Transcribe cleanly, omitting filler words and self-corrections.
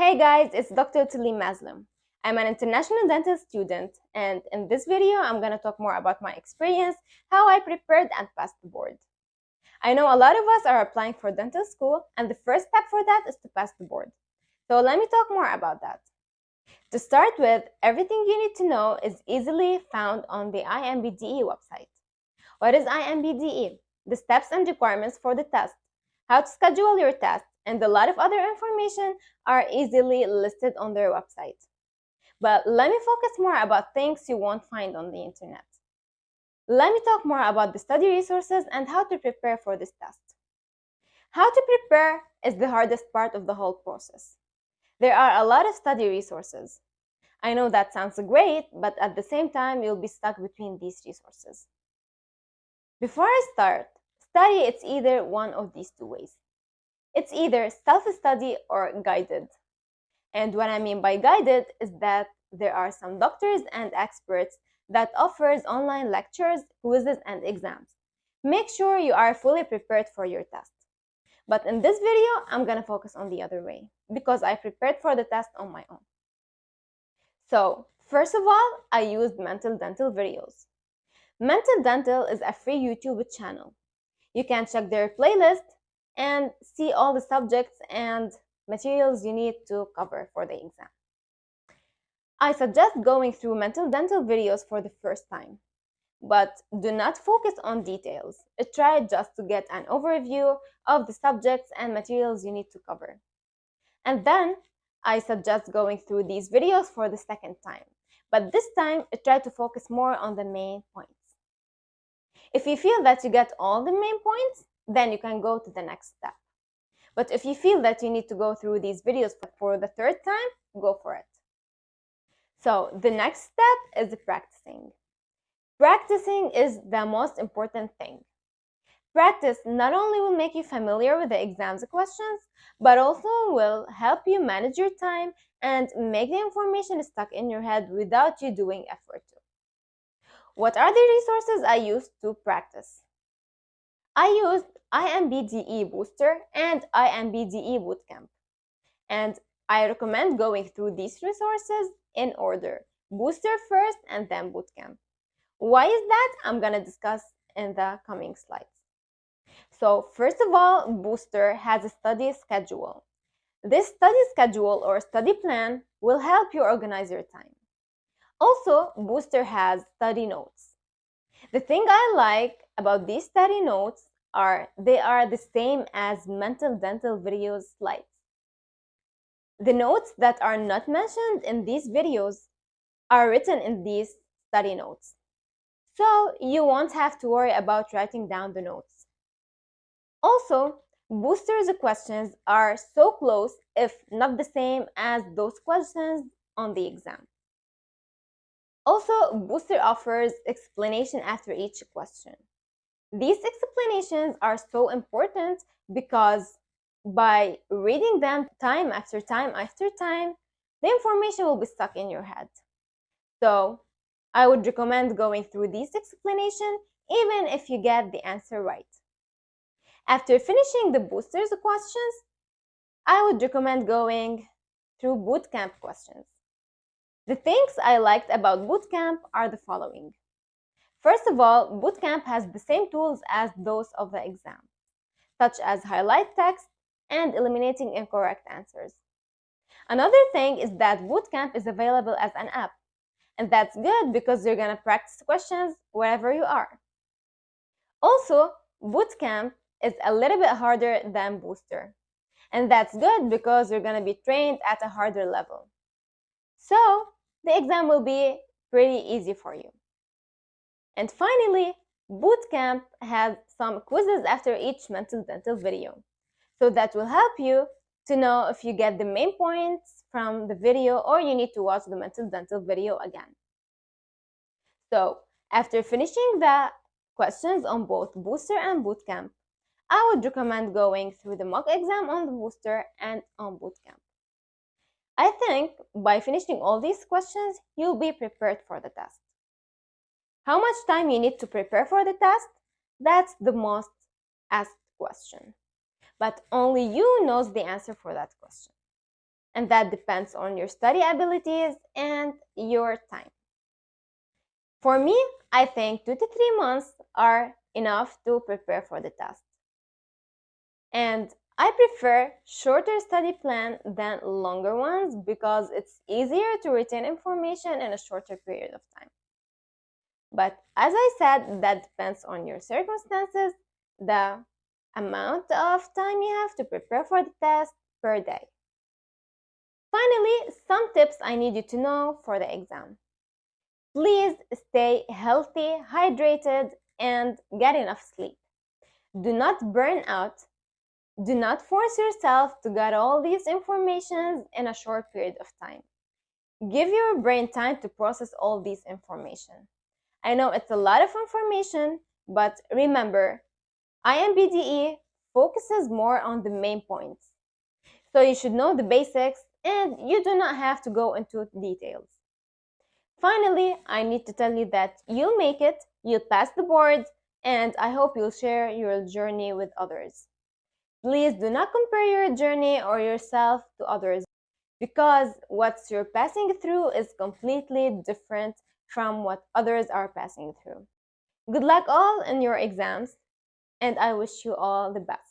Hey guys, it's Dr. Tilly Maslam. I'm an international dental student, and in this video, I'm going to talk more about my experience, how I prepared and passed the board. I know a lot of us are applying for dental school, and the first step for that is to pass the board. So let me talk more about that. To start with, everything you need to know is easily found on the INBDE website. What is INBDE? The steps and requirements for the test, how to schedule your test, and a lot of other information are easily listed on their website. But let me focus more about things you won't find on the internet. Let me talk more about the study resources and how to prepare for this test. How to prepare is the hardest part of the whole process. There are a lot of study resources. I know that sounds great, but at the same time, you'll be stuck between these resources. Before I start, study it's either one of these two ways. It's either self-study or guided. And what I mean by guided is that there are some doctors and experts that offers online lectures, quizzes, and exams. Make sure you are fully prepared for your test. But in this video, I'm gonna focus on the other way because I prepared for the test on my own. So, first of all, I used Mental Dental videos. Mental Dental is a free YouTube channel. You can check their playlist and see all the subjects and materials you need to cover for the exam. I suggest going through Mental Dental videos for the first time, but do not focus on details. Try just to get an overview of the subjects and materials you need to cover. And then I suggest going through these videos for the second time, but this time try to focus more on the main points. If you feel that you get all the main points, then you can go to the next step. But if you feel that you need to go through these videos for the third time, go for it. So the next step is practicing. Practicing is the most important thing. Practice not only will make you familiar with the exam's questions, but also will help you manage your time and make the information stuck in your head without you doing effort to. What are the resources I used to practice? I used INBDE Booster and INBDE Bootcamp. And I recommend going through these resources in order. Booster first and then Bootcamp. Why is that? I'm going to discuss in the coming slides. So first of all, Booster has a study schedule. This study schedule or study plan will help you organize your time. Also, Booster has study notes. The thing I like about these study notes are they are the same as Mental Dental videos slides. The notes that are not mentioned in these videos are written in these study notes. So you won't have to worry about writing down the notes. Also, Booster's questions are so close, if not the same, as those questions on the exam. Also, Booster offers explanation after each question. These explanations are so important because by reading them time after time after time, the information will be stuck in your head. So, I would recommend going through these explanations even if you get the answer right. After finishing the Booster's questions, I would recommend going through Bootcamp questions. The things I liked about Bootcamp are the following. First of all, Bootcamp has the same tools as those of the exam, such as highlight text and eliminating incorrect answers. Another thing is that Bootcamp is available as an app, and that's good because you're going to practice questions wherever you are. Also, Bootcamp is a little bit harder than Booster, and that's good because you're going to be trained at a harder level. So, the exam will be pretty easy for you. And finally, Bootcamp has some quizzes after each Mental Dental video. So that will help you to know if you get the main points from the video or you need to watch the Mental Dental video again. So after finishing the questions on both Booster and Bootcamp, I would recommend going through the mock exam on the Booster and on Bootcamp. I think by finishing all these questions, you'll be prepared for the test. How much time you need to prepare for the test? That's the most asked question. But only you knows the answer for that question. and that depends on your study abilities and your time. For me, I think 2 to 3 months are enough to prepare for the test. And I prefer shorter study plan than longer ones because it's easier to retain information in a shorter period of time. But as I said, that depends on your circumstances, the amount of time you have to prepare for the test per day. Finally, some tips I need you to know for the exam. Please stay healthy, hydrated, and get enough sleep. Do not burn out. Do not force yourself to get all these informations in a short period of time. Give your brain time to process all these information. I know it's a lot of information, but remember, INBDE focuses more on the main points. So you should know the basics and you do not have to go into details. Finally, I need to tell you that you'll make it, you'll pass the board, and I hope you'll share your journey with others. Please do not compare your journey or yourself to others because what you're passing through is completely different from what others are passing through. Good luck all in your exams, and I wish you all the best.